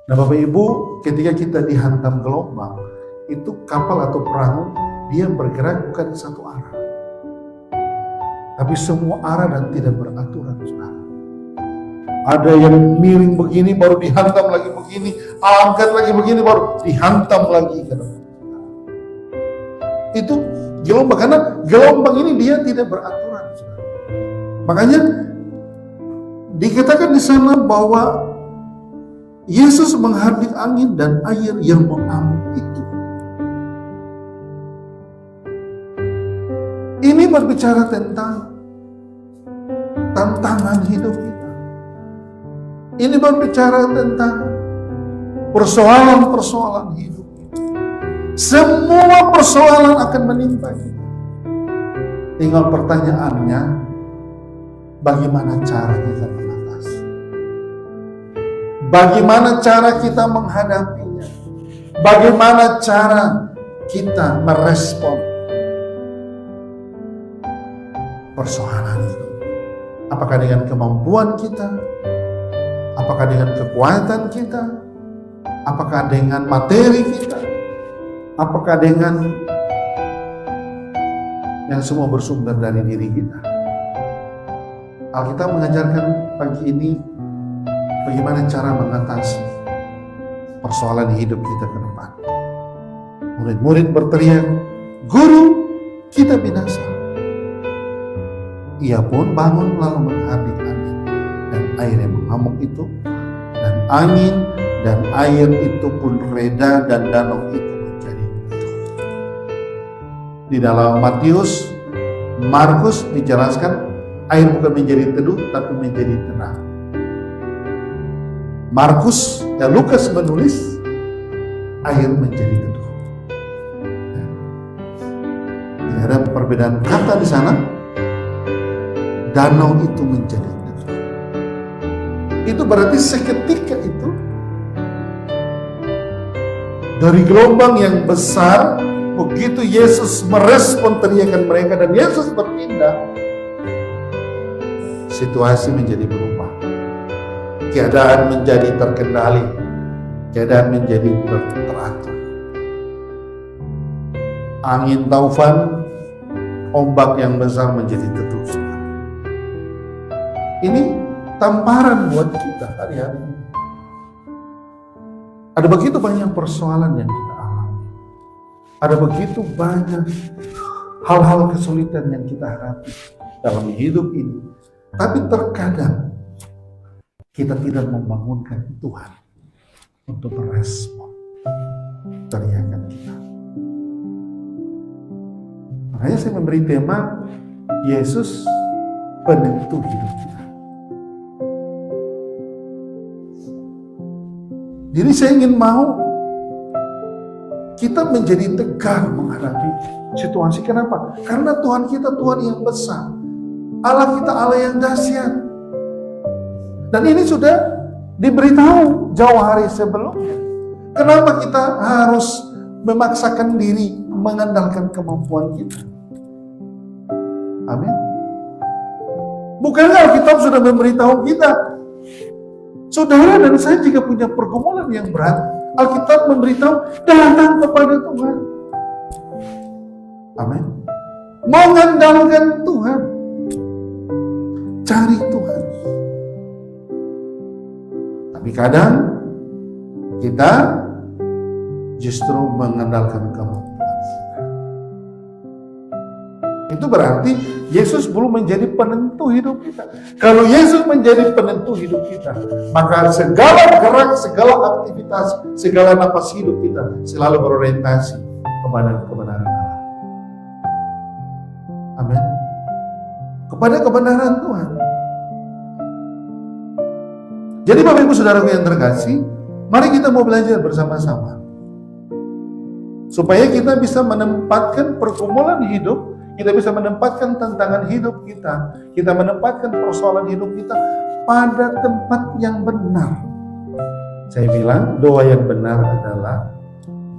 Nah Bapak Ibu, ketika kita dihantam gelombang, itu kapal atau perahu, dia bergerak bukan satu arah, tapi semua arah dan tidak beraturan, saudara. Ada yang miring begini, baru dihantam lagi begini, angkat lagi begini, baru dihantam lagi ke depan. Itu gelombang, karena gelombang ini dia tidak beraturan, saudara. Makanya dikatakan di sana bahwa Yesus menghardik angin dan air yang mengamuk itu. Ini berbicara tentang tantangan hidup kita. Ini berbicara tentang persoalan-persoalan hidup kita. Semua persoalan akan menimpa kita. Tinggal pertanyaannya, bagaimana cara kita mengatasi? Bagaimana cara kita menghadapinya? Bagaimana cara kita merespon persoalan itu? Apakah dengan kemampuan kita? Apakah dengan kekuatan kita? Apakah dengan materi kita? Apakah dengan yang semua bersumber dari diri kita? Alkitab mengajarkan pagi ini bagaimana cara mengatasi persoalan hidup kita ke depan. Murid-murid berteriak, "Guru, kita binasa." Ia pun bangun lalu menghardik angin dan air yang mengamuk itu, dan angin dan air itu pun reda dan danau itu menjadi teduh. Di dalam Matius, Markus dijelaskan air bukan menjadi teduh tapi menjadi tenang. Markus dan Lukas menulis air menjadi teduh. Ini ada perbedaan kata di sana. Danau itu menjadi teduh. Itu berarti seketika itu dari gelombang yang besar, begitu Yesus merespon teriakan mereka dan Yesus berpindah, situasi menjadi berubah. Keadaan menjadi terkendali, keadaan menjadi teratur. Angin taufan, ombak yang besar menjadi teduh. Ini tamparan buat kita hari-hari ini. Ada begitu banyak persoalan yang kita alami. Ada begitu banyak hal-hal kesulitan yang kita hadapi dalam hidup ini. Tapi terkadang kita tidak membangunkan Tuhan untuk merespon teriakan kita. Makanya saya memberi tema Yesus penentu hidup kita. Jadi saya ingin mau kita menjadi tegar menghadapi situasi. Kenapa? Karena Tuhan kita Tuhan yang besar. Allah kita Allah yang dahsyat. Dan ini sudah diberitahu jauh hari sebelumnya. Kenapa kita harus memaksakan diri mengandalkan kemampuan kita? Amin. Bukankah Alkitab sudah memberitahu kita? Saudara dan saya jika punya pergumulan yang berat, Alkitab memberitahu datang kepada Tuhan. Amin. Mengandalkan Tuhan. Cari Tuhan. Tapi kadang kita justru mengandalkan kemampuan. Itu berarti Yesus belum menjadi penentu hidup kita. Kalau Yesus menjadi penentu hidup kita, maka segala gerak, segala aktivitas, segala napas hidup kita selalu berorientasi kepada kebenaran Allah. Amin. Kepada kebenaran Tuhan. Jadi Bapak Ibu Saudaraku yang terkasih, mari kita mau belajar bersama-sama. Supaya kita bisa menempatkan pergumulan hidup, kita bisa menempatkan tantangan hidup kita menempatkan persoalan hidup kita pada tempat yang benar. Saya bilang doa yang benar adalah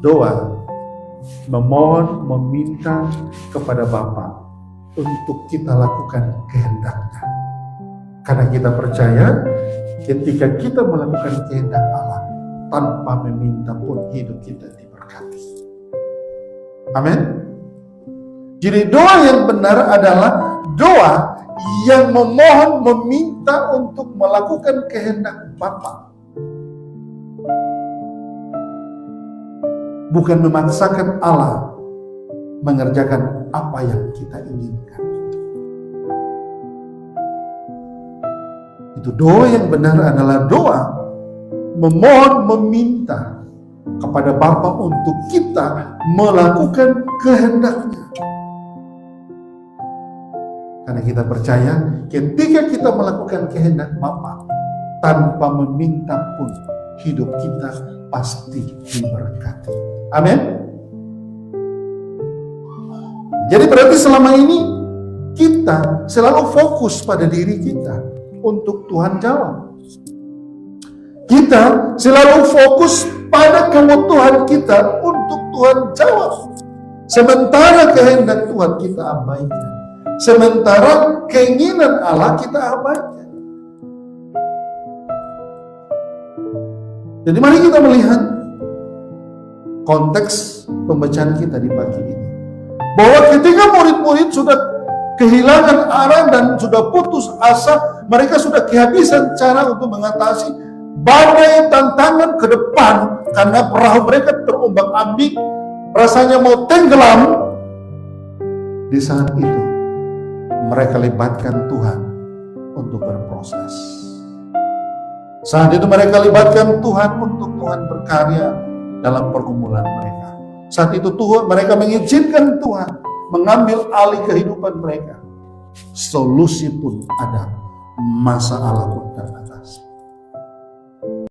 doa memohon, meminta kepada Bapa untuk kita lakukan kehendaknya. Karena kita percaya ketika kita melakukan kehendak Allah, tanpa meminta pun hidup kita diberkati. Amin. Jadi doa yang benar adalah doa yang memohon, meminta untuk melakukan kehendak Bapa. Bukan memaksakan Allah mengerjakan apa yang kita inginkan. Itu doa yang benar adalah doa memohon, meminta kepada Bapa untuk kita melakukan kehendaknya. Karena kita percaya ketika kita melakukan kehendak Bapa tanpa meminta pun hidup kita pasti diberkati. Amin. Jadi berarti selama ini kita selalu fokus pada diri kita untuk Tuhan jawab. Kita selalu fokus pada kebutuhan kita untuk Tuhan jawab. Sementara kehendak Tuhan kita abaikan. Sementara keinginan Allah kita abaikan. Jadi mari kita melihat konteks pembacaan kita di pagi ini. Bahwa ketika murid-murid sudah kehilangan arah dan sudah putus asa, mereka sudah kehabisan cara untuk mengatasi badai tantangan ke depan karena perahu mereka terombang-ambing, rasanya mau tenggelam. Di saat itu mereka libatkan Tuhan untuk berproses. Saat itu mereka libatkan Tuhan untuk Tuhan berkarya dalam pergumulan mereka. Saat itu mereka mengizinkan Tuhan mengambil alih kehidupan mereka. Solusi pun ada, masalah pun teratasi.